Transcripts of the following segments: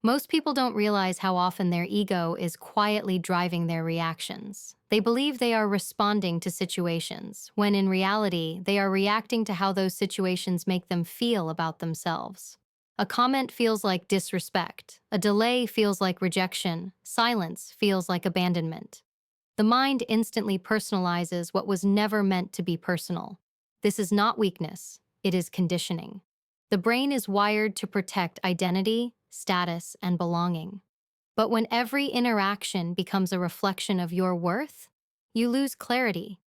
Most people don't realize how often their ego is quietly driving their reactions. They believe they are responding to situations, when in reality, they are reacting to how those situations make them feel about themselves. A comment feels like disrespect, a delay feels like rejection, silence feels like abandonment. The mind instantly personalizes what was never meant to be personal. This is not weakness, it is conditioning. The brain is wired to protect identity, status, and belonging. But when every interaction becomes a reflection of your worth, you lose clarity.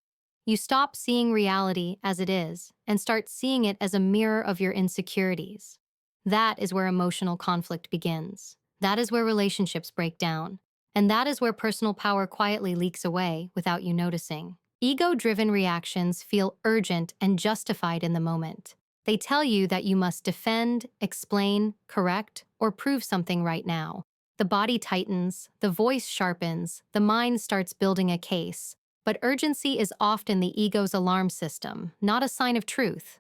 You stop seeing reality as it is and start seeing it as a mirror of your insecurities. That is where emotional conflict begins. That is where relationships break down. And that is where personal power quietly leaks away without you noticing. Ego-driven reactions feel urgent and justified in the moment. They tell you that you must defend, explain, correct, or prove something right now. The body tightens, the voice sharpens, the mind starts building a case. But urgency is often the ego's alarm system, not a sign of truth.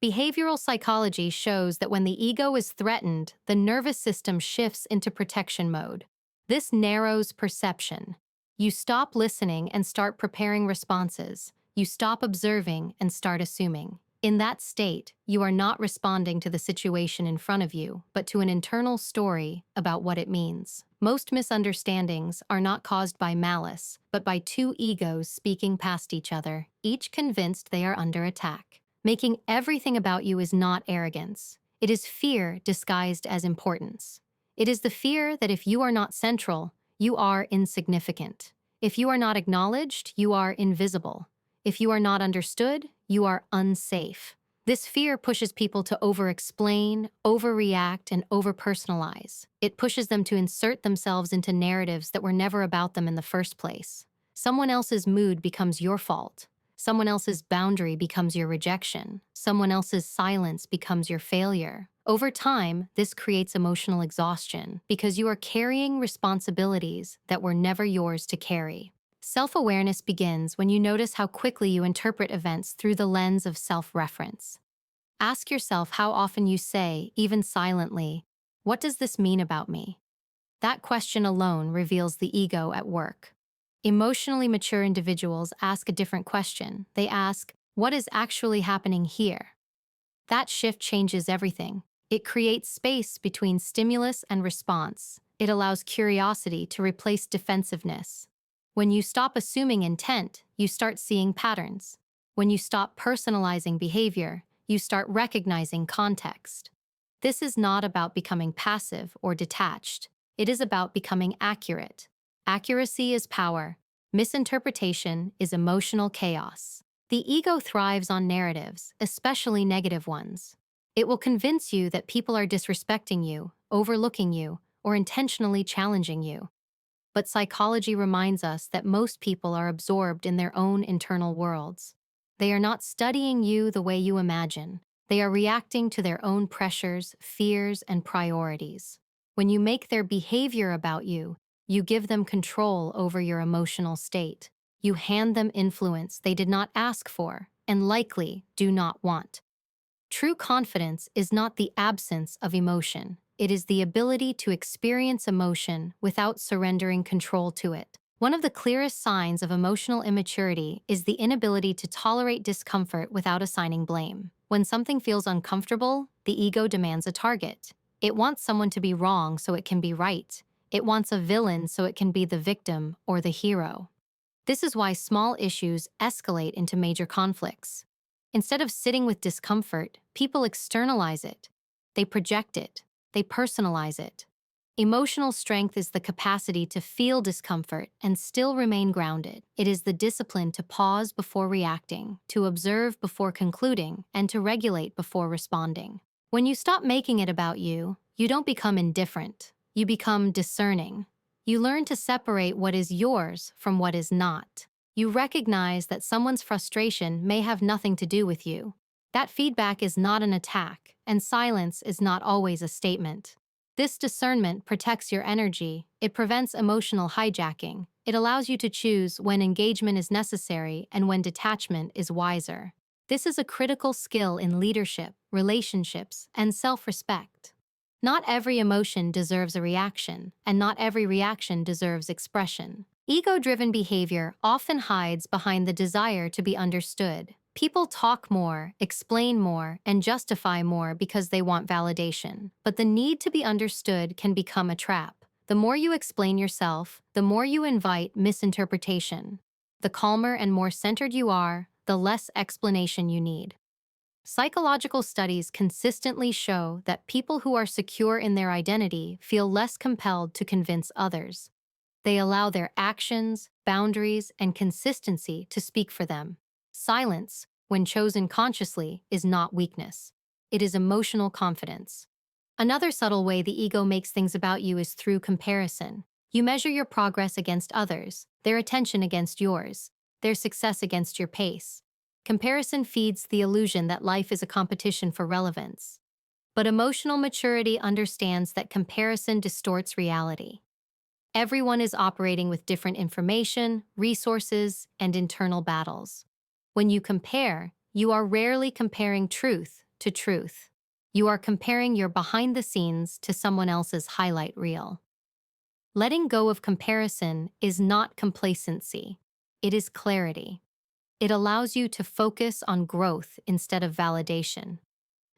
Behavioral psychology shows that when the ego is threatened, the nervous system shifts into protection mode. This narrows perception. You stop listening and start preparing responses. You stop observing and start assuming. In that state, you are not responding to the situation in front of you, but to an internal story about what it means. Most misunderstandings are not caused by malice, but by two egos speaking past each other, each convinced they are under attack. Making everything about you is not arrogance. It is fear disguised as importance. It is the fear that if you are not central, you are insignificant. If you are not acknowledged, you are invisible. If you are not understood, you are unsafe. This fear pushes people to over-explain, overreact, and over-personalize. It pushes them to insert themselves into narratives that were never about them in the first place. Someone else's mood becomes your fault. Someone else's boundary becomes your rejection. Someone else's silence becomes your failure. Over time, this creates emotional exhaustion because you are carrying responsibilities that were never yours to carry. Self-awareness begins when you notice how quickly you interpret events through the lens of self-reference. Ask yourself how often you say, even silently, "What does this mean about me?" That question alone reveals the ego at work. Emotionally mature individuals ask a different question. They ask, "What is actually happening here?" That shift changes everything. It creates space between stimulus and response. It allows curiosity to replace defensiveness. When you stop assuming intent, you start seeing patterns. When you stop personalizing behavior, you start recognizing context. This is not about becoming passive or detached. It is about becoming accurate. Accuracy is power. Misinterpretation is emotional chaos. The ego thrives on narratives, especially negative ones. It will convince you that people are disrespecting you, overlooking you, or intentionally challenging you. But psychology reminds us that most people are absorbed in their own internal worlds. They are not studying you the way you imagine. They are reacting to their own pressures, fears, and priorities. When you make their behavior about you, you give them control over your emotional state. You hand them influence they did not ask for and likely do not want. True confidence is not the absence of emotion. It is the ability to experience emotion without surrendering control to it. One of the clearest signs of emotional immaturity is the inability to tolerate discomfort without assigning blame. When something feels uncomfortable, the ego demands a target. It wants someone to be wrong so it can be right. It wants a villain so it can be the victim or the hero. This is why small issues escalate into major conflicts. Instead of sitting with discomfort, people externalize it. They project it. They personalize it. Emotional strength is the capacity to feel discomfort and still remain grounded. It is the discipline to pause before reacting, to observe before concluding, and to regulate before responding. When you stop making it about you, you don't become indifferent. You become discerning. You learn to separate what is yours from what is not. You recognize that someone's frustration may have nothing to do with you. That feedback is not an attack, and silence is not always a statement. This discernment protects your energy. It prevents emotional hijacking. It allows you to choose when engagement is necessary and when detachment is wiser. This is a critical skill in leadership, relationships, and self-respect. Not every emotion deserves a reaction, and not every reaction deserves expression. Ego-driven behavior often hides behind the desire to be understood. People talk more, explain more, and justify more because they want validation. But the need to be understood can become a trap. The more you explain yourself, the more you invite misinterpretation. The calmer and more centered you are, the less explanation you need. Psychological studies consistently show that people who are secure in their identity feel less compelled to convince others. They allow their actions, boundaries, and consistency to speak for them. Silence, when chosen consciously, is not weakness. It is emotional confidence. Another subtle way the ego makes things about you is through comparison. You measure your progress against others, their attention against yours, their success against your pace. Comparison feeds the illusion that life is a competition for relevance. But emotional maturity understands that comparison distorts reality. Everyone is operating with different information, resources, and internal battles. When you compare, you are rarely comparing truth to truth. You are comparing your behind the scenes to someone else's highlight reel. Letting go of comparison is not complacency. It is clarity. It allows you to focus on growth instead of validation.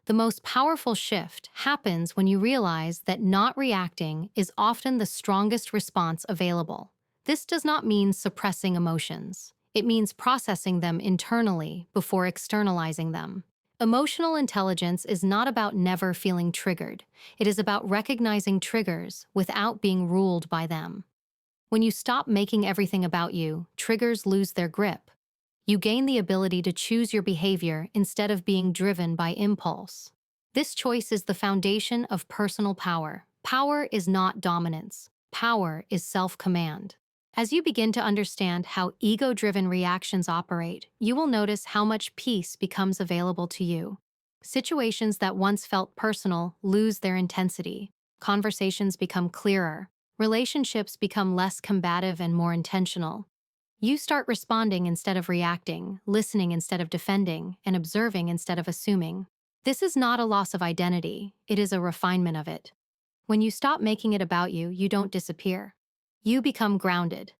The most powerful shift happens when you realize that not reacting is often the strongest response available. This does not mean suppressing emotions. It means processing them internally before externalizing them. Emotional intelligence is not about never feeling triggered. It is about recognizing triggers without being ruled by them. When you stop making everything about you, triggers lose their grip. You gain the ability to choose your behavior instead of being driven by impulse. This choice is the foundation of personal power. Power is not dominance. Power is self-command. As you begin to understand how ego-driven reactions operate, you will notice how much peace becomes available to you. Situations that once felt personal lose their intensity. Conversations become clearer. Relationships become less combative and more intentional. You start responding instead of reacting, listening instead of defending, and observing instead of assuming. This is not a loss of identity, it is a refinement of it. When you stop making it about you, you don't disappear. You become grounded.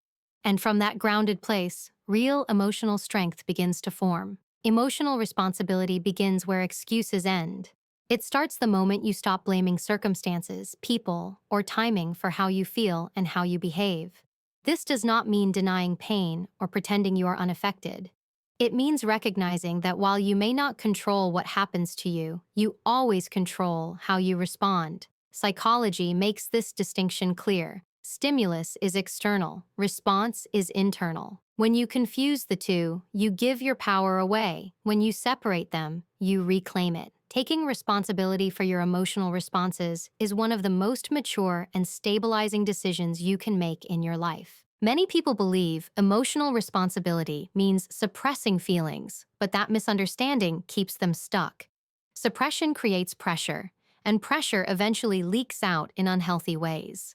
And from that grounded place, real emotional strength begins to form. Emotional responsibility begins where excuses end. It starts the moment you stop blaming circumstances, people, or timing for how you feel and how you behave. This does not mean denying pain or pretending you are unaffected. It means recognizing that while you may not control what happens to you, you always control how you respond. Psychology makes this distinction clear. Stimulus is external, response is internal. When you confuse the two, you give your power away. When you separate them, you reclaim it. Taking responsibility for your emotional responses is one of the most mature and stabilizing decisions you can make in your life. Many people believe emotional responsibility means suppressing feelings, but that misunderstanding keeps them stuck. Suppression creates pressure, and pressure eventually leaks out in unhealthy ways.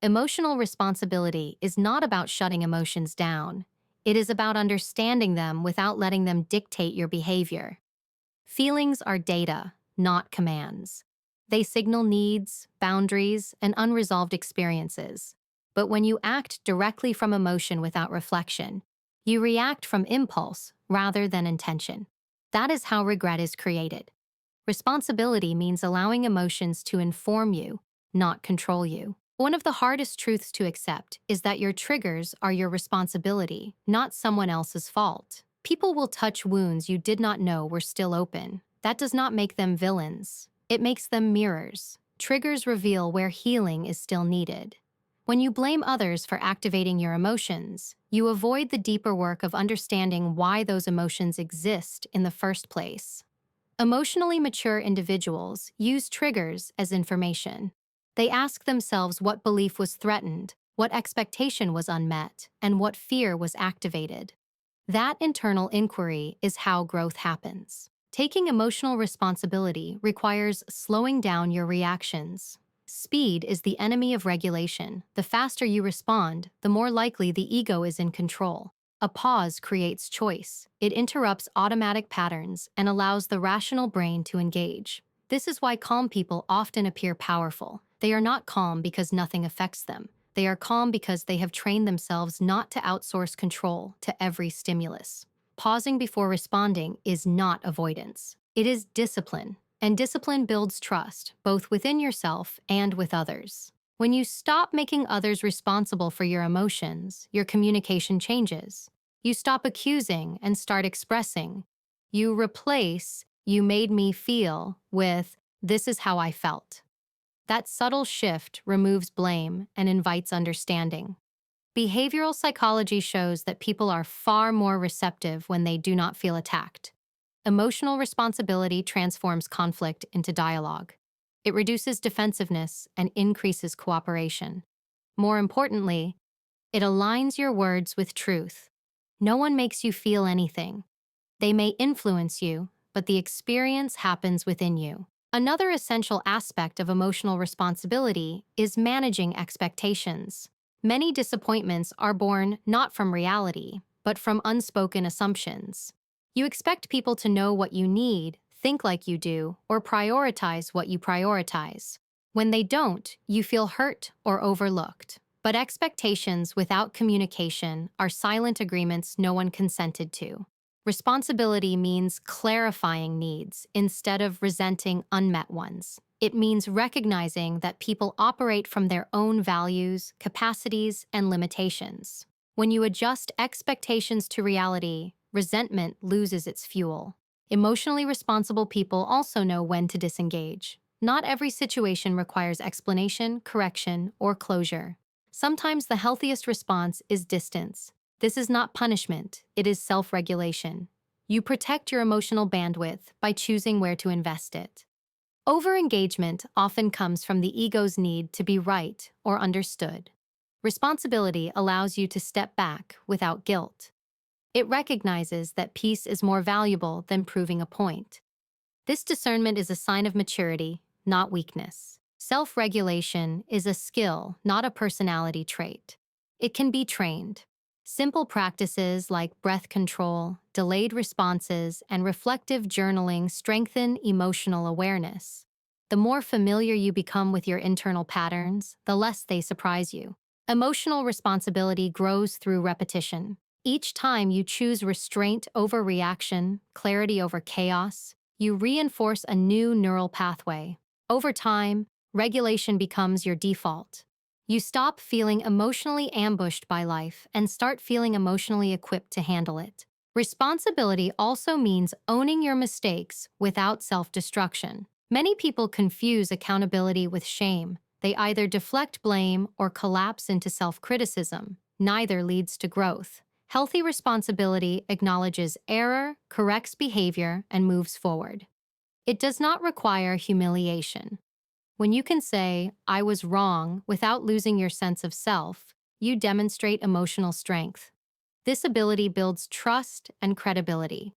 Emotional responsibility is not about shutting emotions down. It is about understanding them without letting them dictate your behavior. Feelings are data, not commands. They signal needs, boundaries, and unresolved experiences. But when you act directly from emotion without reflection, you react from impulse rather than intention. That is how regret is created. Responsibility means allowing emotions to inform you, not control you. One of the hardest truths to accept is that your triggers are your responsibility, not someone else's fault. People will touch wounds you did not know were still open. That does not make them villains. It makes them mirrors. Triggers reveal where healing is still needed. When you blame others for activating your emotions, you avoid the deeper work of understanding why those emotions exist in the first place. Emotionally mature individuals use triggers as information. They ask themselves what belief was threatened, what expectation was unmet, and what fear was activated. That internal inquiry is how growth happens. Taking emotional responsibility requires slowing down your reactions. Speed is the enemy of regulation. The faster you respond, the more likely the ego is in control. A pause creates choice. It interrupts automatic patterns and allows the rational brain to engage. This is why calm people often appear powerful. They are not calm because nothing affects them. They are calm because they have trained themselves not to outsource control to every stimulus. Pausing before responding is not avoidance. It is discipline, and discipline builds trust, both within yourself and with others. When you stop making others responsible for your emotions, your communication changes. You stop accusing and start expressing. You replace "you made me feel" with "this is how I felt." That subtle shift removes blame and invites understanding. Behavioral psychology shows that people are far more receptive when they do not feel attacked. Emotional responsibility transforms conflict into dialogue. It reduces defensiveness and increases cooperation. More importantly, it aligns your words with truth. No one makes you feel anything. They may influence you, but the experience happens within you. Another essential aspect of emotional responsibility is managing expectations. Many disappointments are born not from reality, but from unspoken assumptions. You expect people to know what you need, think like you do, or prioritize what you prioritize. When they don't, you feel hurt or overlooked. But expectations without communication are silent agreements no one consented to. Responsibility means clarifying needs instead of resenting unmet ones. It means recognizing that people operate from their own values, capacities, and limitations. When you adjust expectations to reality, resentment loses its fuel. Emotionally responsible people also know when to disengage. Not every situation requires explanation, correction, or closure. Sometimes the healthiest response is distance. This is not punishment, it is self-regulation. You protect your emotional bandwidth by choosing where to invest it. Overengagement often comes from the ego's need to be right or understood. Responsibility allows you to step back without guilt. It recognizes that peace is more valuable than proving a point. This discernment is a sign of maturity, not weakness. Self-regulation is a skill, not a personality trait. It can be trained. Simple practices like breath control, delayed responses, and reflective journaling strengthen emotional awareness. The more familiar you become with your internal patterns, the less they surprise you. Emotional responsibility grows through repetition. Each time you choose restraint over reaction, clarity over chaos, you reinforce a new neural pathway. Over time, regulation becomes your default. You stop feeling emotionally ambushed by life and start feeling emotionally equipped to handle it. Responsibility also means owning your mistakes without self-destruction. Many people confuse accountability with shame. They either deflect blame or collapse into self-criticism. Neither leads to growth. Healthy responsibility acknowledges error, corrects behavior, and moves forward. It does not require humiliation. When you can say, "I was wrong," without losing your sense of self, you demonstrate emotional strength. This ability builds trust and credibility.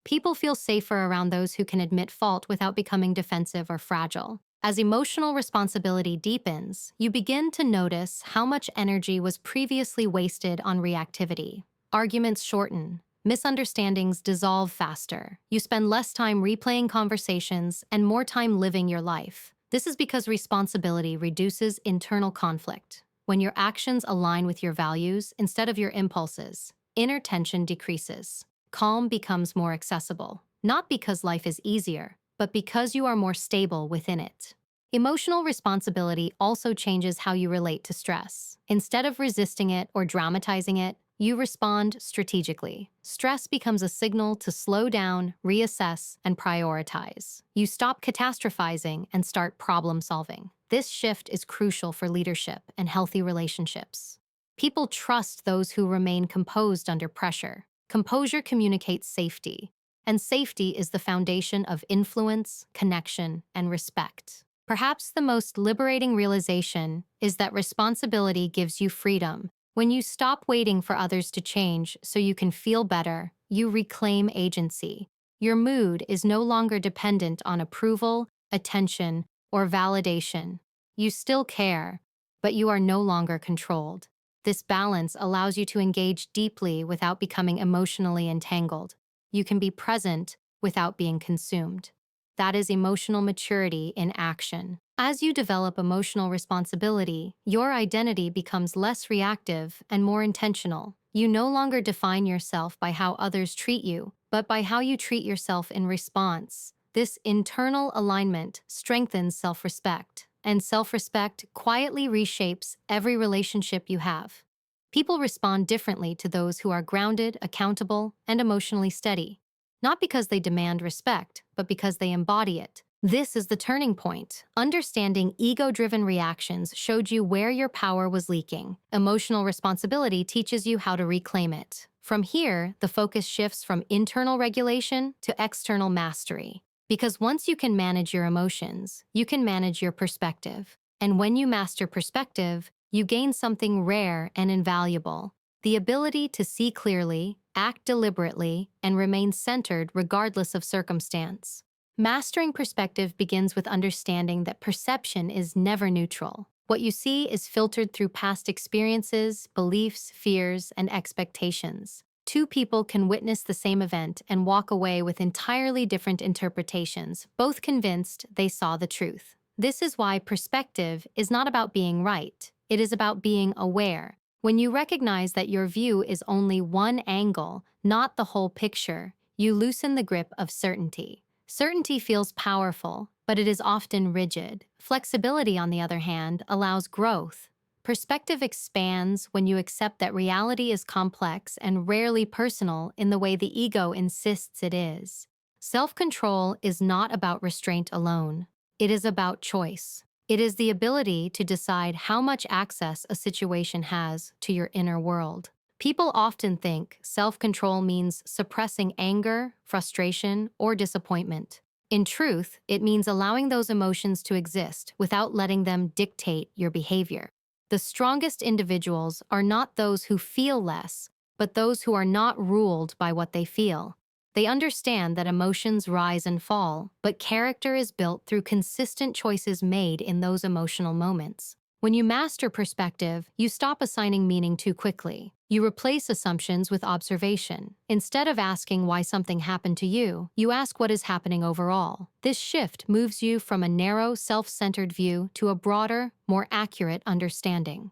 People feel safer around those who can admit fault without becoming defensive or fragile. As emotional responsibility deepens, you begin to notice how much energy was previously wasted on reactivity. Arguments shorten. Misunderstandings dissolve faster. You spend less time replaying conversations and more time living your life. This is because responsibility reduces internal conflict. When your actions align with your values instead of your impulses, inner tension decreases. Calm becomes more accessible, not because life is easier, but because you are more stable within it. Emotional responsibility also changes how you relate to stress. Instead of resisting it or dramatizing it, you respond strategically. Stress becomes a signal to slow down, reassess, and prioritize. You stop catastrophizing and start problem solving. This shift is crucial for leadership and healthy relationships. People trust those who remain composed under pressure. Composure communicates safety, and safety is the foundation of influence, connection, and respect. Perhaps the most liberating realization is that responsibility gives you freedom. When you stop waiting for others to change so you can feel better, you reclaim agency. Your mood is no longer dependent on approval, attention, or validation. You still care, but you are no longer controlled. This balance allows you to engage deeply without becoming emotionally entangled. You can be present without being consumed. That is emotional maturity in action. As you develop emotional responsibility, your identity becomes less reactive and more intentional. You no longer define yourself by how others treat you, but by how you treat yourself in response. This internal alignment strengthens self-respect, and self-respect quietly reshapes every relationship you have. People respond differently to those who are grounded, accountable, and emotionally steady. Not because they demand respect, but because they embody it. This is the turning point. Understanding ego-driven reactions showed you where your power was leaking. Emotional responsibility teaches you how to reclaim it. From here, the focus shifts from internal regulation to external mastery. Because once you can manage your emotions, you can manage your perspective. And when you master perspective, you gain something rare and invaluable: the ability to see clearly, act deliberately, and remain centered regardless of circumstance. Mastering perspective begins with understanding that perception is never neutral. What you see is filtered through past experiences, beliefs, fears, and expectations. Two people can witness the same event and walk away with entirely different interpretations, both convinced they saw the truth. This is why perspective is not about being right. It is about being aware. When you recognize that your view is only one angle, not the whole picture, you loosen the grip of certainty. Certainty feels powerful, but it is often rigid. Flexibility, on the other hand, allows growth. Perspective expands when you accept that reality is complex and rarely personal in the way the ego insists it is. Self-control is not about restraint alone. It is about choice. It is the ability to decide how much access a situation has to your inner world. People often think self-control means suppressing anger, frustration, or disappointment. In truth, it means allowing those emotions to exist without letting them dictate your behavior. The strongest individuals are not those who feel less, but those who are not ruled by what they feel. They understand that emotions rise and fall, but character is built through consistent choices made in those emotional moments. When you master perspective, you stop assigning meaning too quickly. You replace assumptions with observation. Instead of asking why something happened to you, you ask what is happening overall. This shift moves you from a narrow, self-centered view to a broader, more accurate understanding.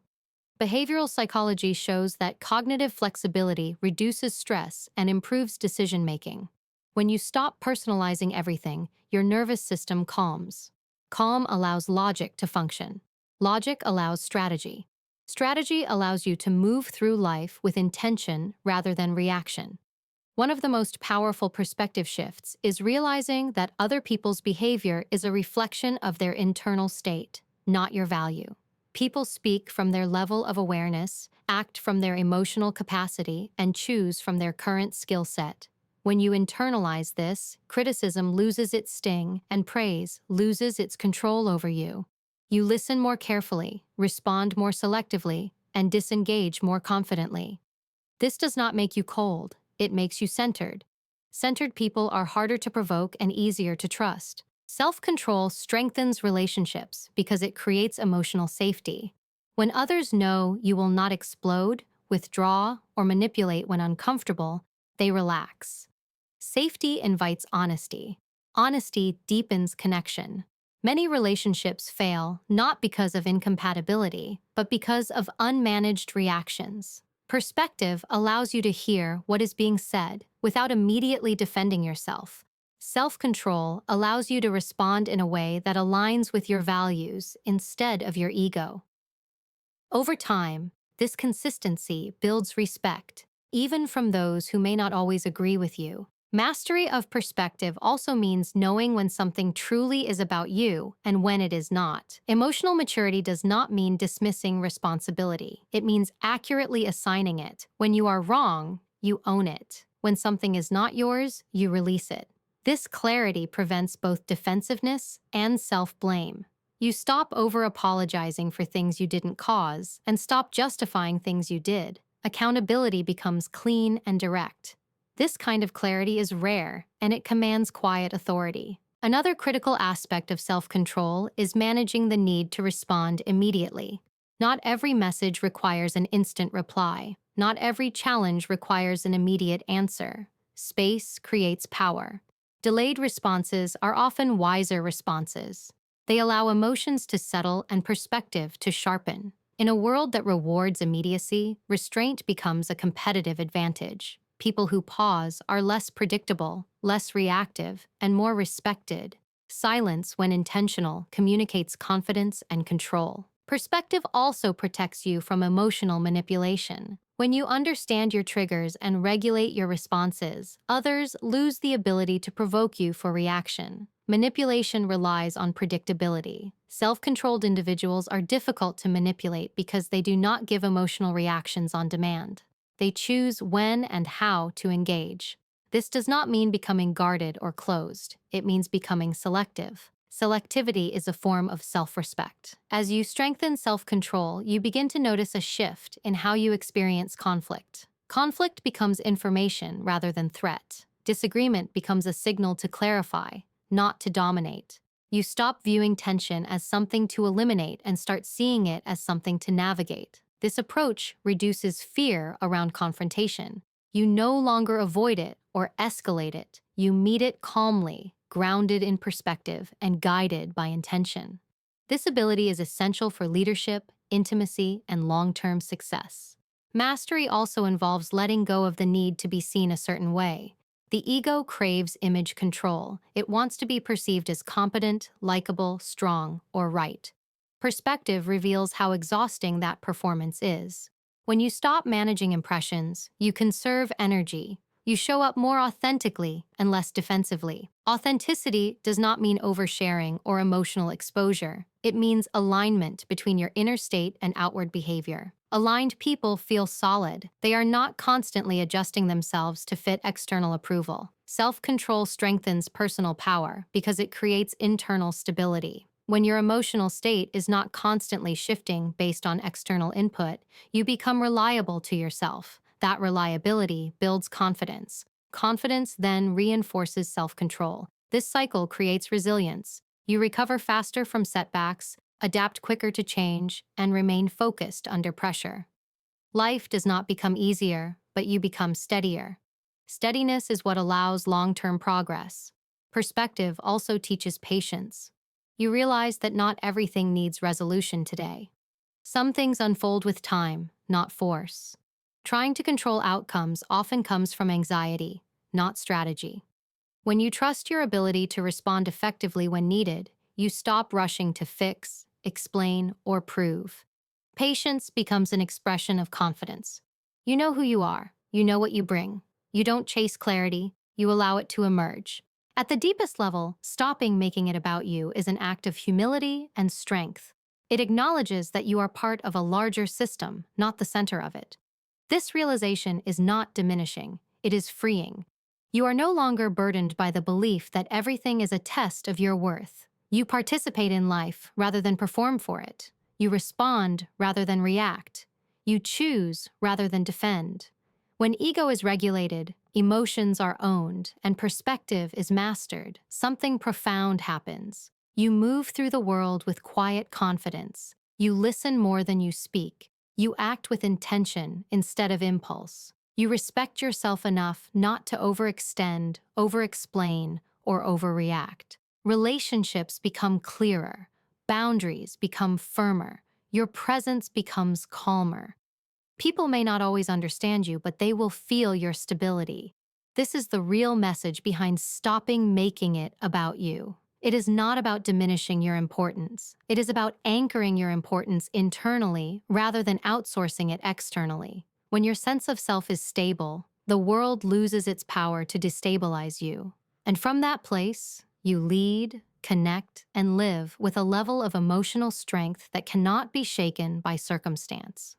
Behavioral psychology shows that cognitive flexibility reduces stress and improves decision-making. When you stop personalizing everything, your nervous system calms. Calm allows logic to function. Logic allows strategy. Strategy allows you to move through life with intention rather than reaction. One of the most powerful perspective shifts is realizing that other people's behavior is a reflection of their internal state, not your value. People speak from their level of awareness, act from their emotional capacity, and choose from their current skill set. When you internalize this, criticism loses its sting and praise loses its control over you. You listen more carefully, respond more selectively, and disengage more confidently. This does not make you cold, it makes you centered. Centered people are harder to provoke and easier to trust. Self-control strengthens relationships because it creates emotional safety. When others know you will not explode, withdraw, or manipulate when uncomfortable, they relax. Safety invites honesty. Honesty deepens connection. Many relationships fail not because of incompatibility, but because of unmanaged reactions. Perspective allows you to hear what is being said without immediately defending yourself. Self-control allows you to respond in a way that aligns with your values instead of your ego. Over time, this consistency builds respect, even from those who may not always agree with you. Mastery of perspective also means knowing when something truly is about you and when it is not. Emotional maturity does not mean dismissing responsibility. It means accurately assigning it. When you are wrong, you own it. When something is not yours, you release it. This clarity prevents both defensiveness and self-blame. You stop over-apologizing for things you didn't cause and stop justifying things you did. Accountability becomes clean and direct. This kind of clarity is rare, and it commands quiet authority. Another critical aspect of self-control is managing the need to respond immediately. Not every message requires an instant reply. Not every challenge requires an immediate answer. Space creates power. Delayed responses are often wiser responses. They allow emotions to settle and perspective to sharpen. In a world that rewards immediacy, restraint becomes a competitive advantage. People who pause are less predictable, less reactive, and more respected. Silence, when intentional, communicates confidence and control. Perspective also protects you from emotional manipulation. When you understand your triggers and regulate your responses, others lose the ability to provoke you for reaction. Manipulation relies on predictability. Self-controlled individuals are difficult to manipulate because they do not give emotional reactions on demand. They choose when and how to engage. This does not mean becoming guarded or closed. It means becoming selective. Selectivity is a form of self-respect. As you strengthen self-control, you begin to notice a shift in how you experience conflict. Conflict becomes information rather than threat. Disagreement becomes a signal to clarify, not to dominate. You stop viewing tension as something to eliminate and start seeing it as something to navigate. This approach reduces fear around confrontation. You no longer avoid it or escalate it. You meet it calmly, grounded in perspective and guided by intention. This ability is essential for leadership, intimacy, and long-term success. Mastery also involves letting go of the need to be seen a certain way. The ego craves image control. It wants to be perceived as competent, likable, strong, or right. Perspective reveals how exhausting that performance is. When you stop managing impressions, you conserve energy. You show up more authentically and less defensively. Authenticity does not mean oversharing or emotional exposure. It means alignment between your inner state and outward behavior. Aligned people feel solid. They are not constantly adjusting themselves to fit external approval. Self-control strengthens personal power because it creates internal stability. When your emotional state is not constantly shifting based on external input, you become reliable to yourself. That reliability builds confidence. Confidence then reinforces self-control. This cycle creates resilience. You recover faster from setbacks, adapt quicker to change, and remain focused under pressure. Life does not become easier, but you become steadier. Steadiness is what allows long-term progress. Perspective also teaches patience. You realize that not everything needs resolution today. Some things unfold with time, not force. Trying to control outcomes often comes from anxiety, not strategy. When you trust your ability to respond effectively when needed, you stop rushing to fix, explain, or prove. Patience becomes an expression of confidence. You know who you are. You know what you bring. You don't chase clarity. You allow it to emerge. At the deepest level, stopping making it about you is an act of humility and strength. It acknowledges that you are part of a larger system, not the center of it. This realization is not diminishing. It is freeing. You are no longer burdened by the belief that everything is a test of your worth. You participate in life rather than perform for it. You respond rather than react. You choose rather than defend. When ego is regulated, emotions are owned, and perspective is mastered, something profound happens. You move through the world with quiet confidence. You listen more than you speak. You act with intention instead of impulse. You respect yourself enough not to overextend, overexplain, or overreact. Relationships become clearer. Boundaries become firmer. Your presence becomes calmer. People may not always understand you, but they will feel your stability. This is the real message behind stopping making it about you. It is not about diminishing your importance. It is about anchoring your importance internally rather than outsourcing it externally. When your sense of self is stable, the world loses its power to destabilize you. And from that place, you lead, connect, and live with a level of emotional strength that cannot be shaken by circumstance.